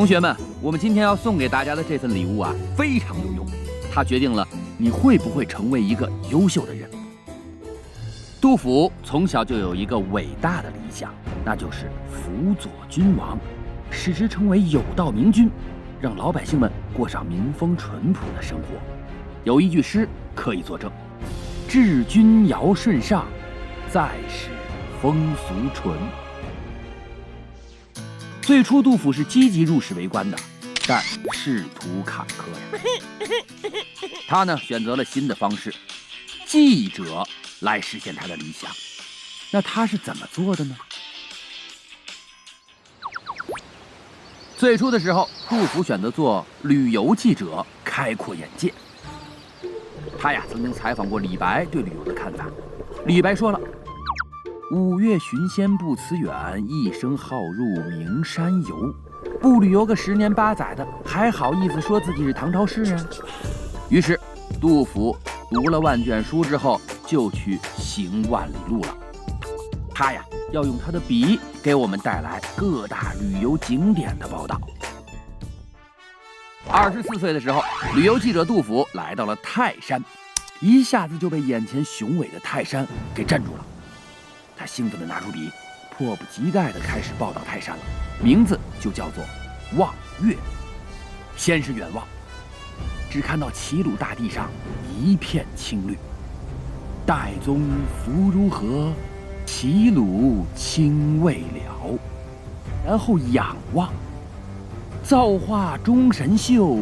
同学们，我们今天要送给大家的这份礼物啊，非常有用，它决定了你会不会成为一个优秀的人。杜甫从小就有一个伟大的理想，那就是辅佐君王，使之成为有道明君，让老百姓们过上民风淳朴的生活。有一句诗可以作证：治君尧舜上，在使风俗淳。最初杜甫是积极入仕为官的，但仕途坎坷呀。他呢选择了新的方式，记者来实现他的理想。那他是怎么做的呢？最初的时候，杜甫选择做旅游记者，开阔眼界。他呀曾经采访过李白对旅游的看法。李白说了：“5月寻仙不辞远，一生好入名山游。不旅游个10年8载的，还好意思说自己是唐朝诗人？”于是，杜甫读了万卷书之后，就去行万里路了。他呀，要用他的笔给我们带来各大旅游景点的报道。24岁的时候，旅游记者杜甫来到了泰山，一下子就被眼前雄伟的泰山给镇住了。他兴奋地拿出笔，迫不及待地开始报道泰山了，名字就叫做望岳。先是远望，只看到齐鲁大地上一片青绿，岱宗夫如何，齐鲁青未了。然后仰望，造化钟神秀，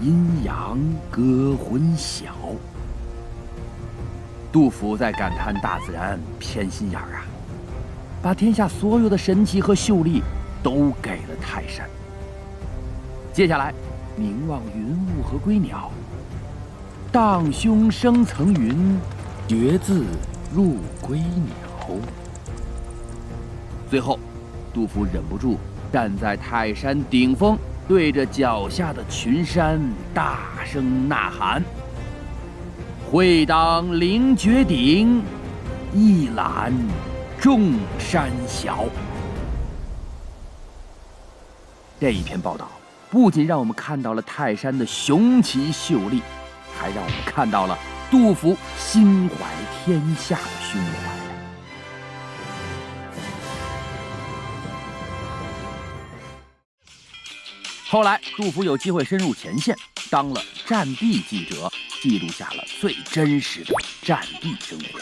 阴阳割魂晓。杜甫在感叹大自然偏心眼儿啊，把天下所有的神奇和秀丽都给了泰山。接下来凝望云雾和归鸟，荡胸生层云，决眦入归鸟。最后，杜甫忍不住站在泰山顶峰，对着脚下的群山大声呐喊：“会当凌绝顶，一览众山小。”这一篇报道不仅让我们看到了泰山的雄奇秀丽，还让我们看到了杜甫心怀天下的胸怀。后来，杜甫有机会深入前线，当了战地记者，记录下了最真实的战地生活。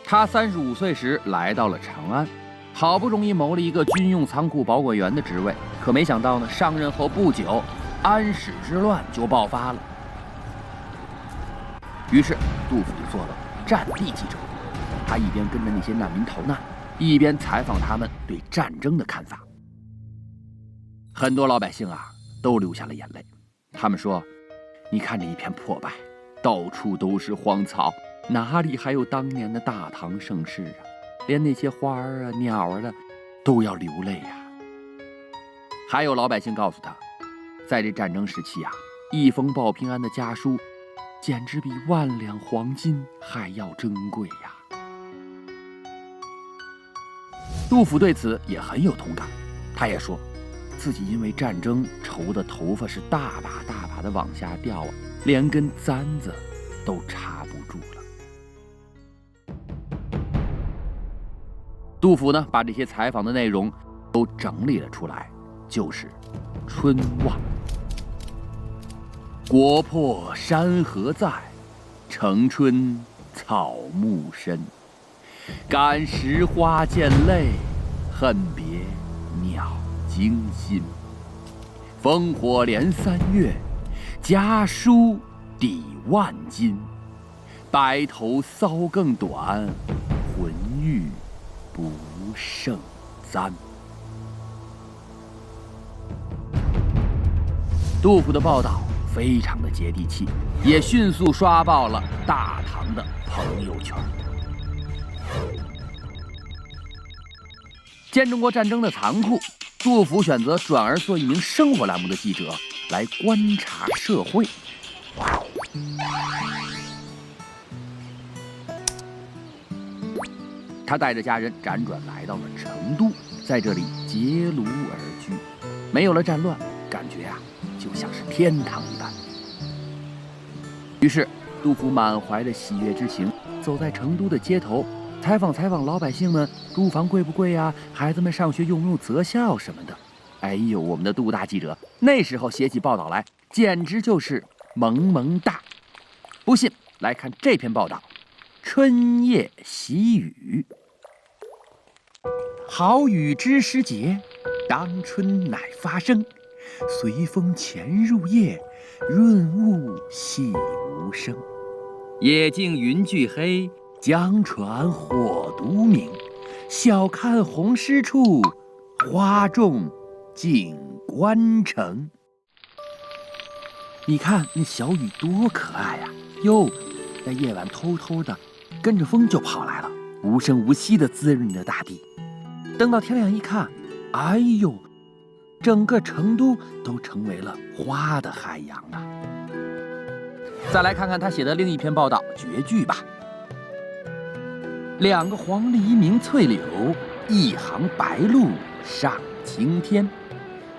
他35岁时来到了长安，好不容易谋了一个军用仓库保管员的职位，可没想到呢，上任后不久，安史之乱就爆发了。于是，杜甫就做了战地记者，他一边跟着那些难民逃难，一边采访他们对战争的看法。很多老百姓啊，都流下了眼泪。他们说：“你看这一片破败，到处都是荒草，哪里还有当年的大唐盛世啊？连那些花儿啊、鸟儿的，都要流泪呀。”还有老百姓告诉他，在这战争时期啊，一封报平安的家书，简直比万两黄金还要珍贵呀。杜甫对此也很有同感，他也说自己因为战争愁的头发是大把大把的往下掉啊，连根簪子都插不住了。杜甫呢，把这些采访的内容都整理了出来，就是《春望》。国破山河在，城春草木深。感时花溅泪，恨别鸟惊心。烽火连3月，家书抵万金。白头搔更短，浑欲不胜簪。杜甫的报道非常的接地气，也迅速刷爆了大唐的朋友圈。见证过战争的残酷，杜甫选择转而做一名生活栏目的记者，来观察社会。他带着家人辗转来到了成都，在这里结庐而居，没有了战乱，感觉就像是天堂一般。于是，杜甫满怀着喜悦之情，走在成都的街头，采访老百姓们住房贵不贵呀？孩子们上学用不用择校什么的。哎呦，我们的杜大记者那时候写起报道来，简直就是萌萌哒。不信，来看这篇报道：春夜喜雨。好雨知时节，当春乃发生。随风潜入夜，润物细无声。野径云俱黑，江船火独明。晓看红湿处，花重锦官城。你看那小雨多可爱呀！哟，在夜晚偷偷的跟着风就跑来了，无声无息地滋润着大地。等到天亮一看，哎呦，整个成都都成为了花的海洋啊！再来看看他写的另一篇报道绝句吧。两个黄鹂鸣翠柳，一行白鹭上青天。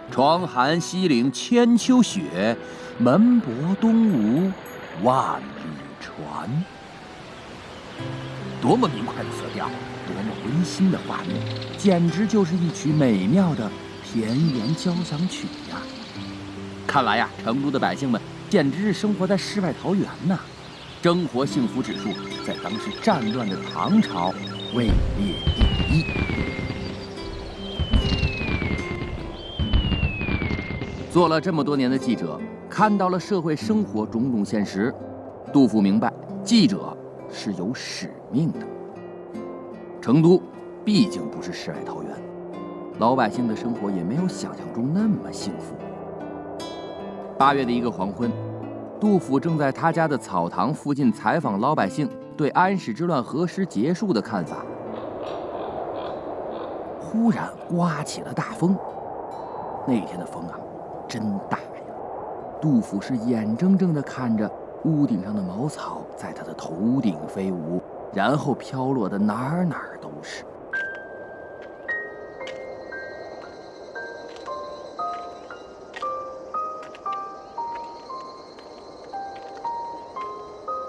窗含西岭千秋雪，门泊东吴万里船。多么明快的色调，多么温馨的画面，简直就是一曲美妙的田园交响曲呀！看来成都的百姓们简直是生活在世外桃源呐，生活幸福指数在当时战乱的唐朝位列第一。做了这么多年的记者，看到了社会生活种种现实，杜甫明白，记者是有使命的。成都毕竟不是世外桃源，老百姓的生活也没有想象中那么幸福。8月的一个黄昏，杜甫正在他家的草堂附近采访老百姓对安史之乱何时结束的看法。忽然刮起了大风，那天的风真大呀！杜甫是眼睁睁地看着屋顶上的茅草在他的头顶飞舞，然后飘落的哪儿都是。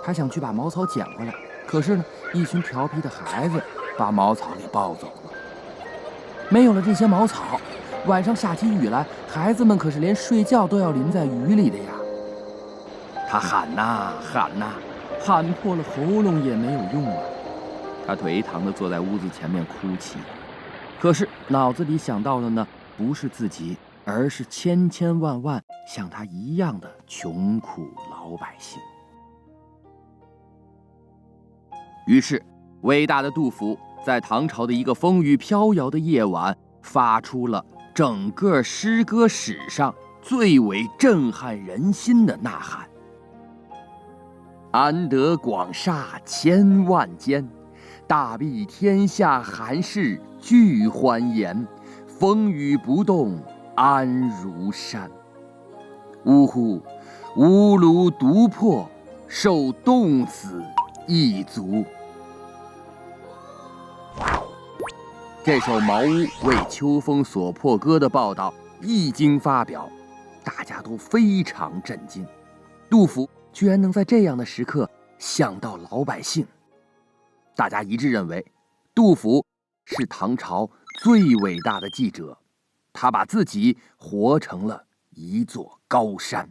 他想去把茅草捡回来，可是呢，一群调皮的孩子把茅草给抱走了。没有了这些茅草，晚上下起雨来，孩子们可是连睡觉都要淋在雨里的呀。他喊呐喊呐，喊破了喉咙也没有用啊。他颓唐地坐在屋子前面哭泣，可是脑子里想到的呢，不是自己，而是千千万万像他一样的穷苦老百姓。于是，伟大的杜甫在唐朝的一个风雨飘摇的夜晚，发出了整个诗歌史上最为震撼人心的呐喊：安得广厦千万间，大庇天下寒士俱欢颜。风雨不动安如山。呜呼，吾庐独破，受冻死一族。这首茅屋为秋风所破歌的报道一经发表，大家都非常震惊。杜甫居然能在这样的时刻想到老百姓，大家一致认为，杜甫是唐朝最伟大的记者，他把自己活成了一座高山。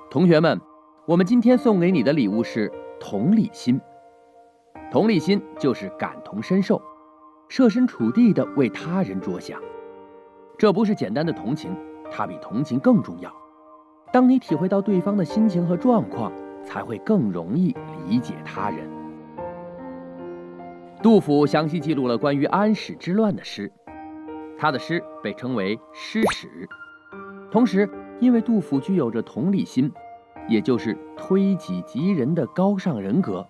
同学们，我们今天送给你的礼物是同理心。同理心就是感同身受，设身处地地为他人着想。这不是简单的同情，它比同情更重要。当你体会到对方的心情和状况，才会更容易理解他人。杜甫详细记录了关于安史之乱的诗，他的诗被称为诗史。同时，因为杜甫具有着同理心，也就是推己及人的高尚人格，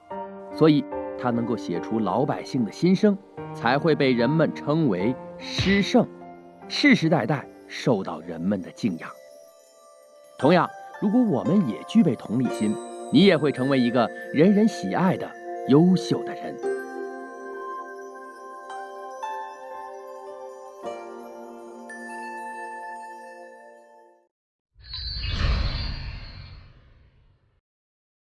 所以他能够写出老百姓的心声，才会被人们称为诗圣，世世代代受到人们的敬仰。同样，如果我们也具备同理心，你也会成为一个人人喜爱的优秀的人。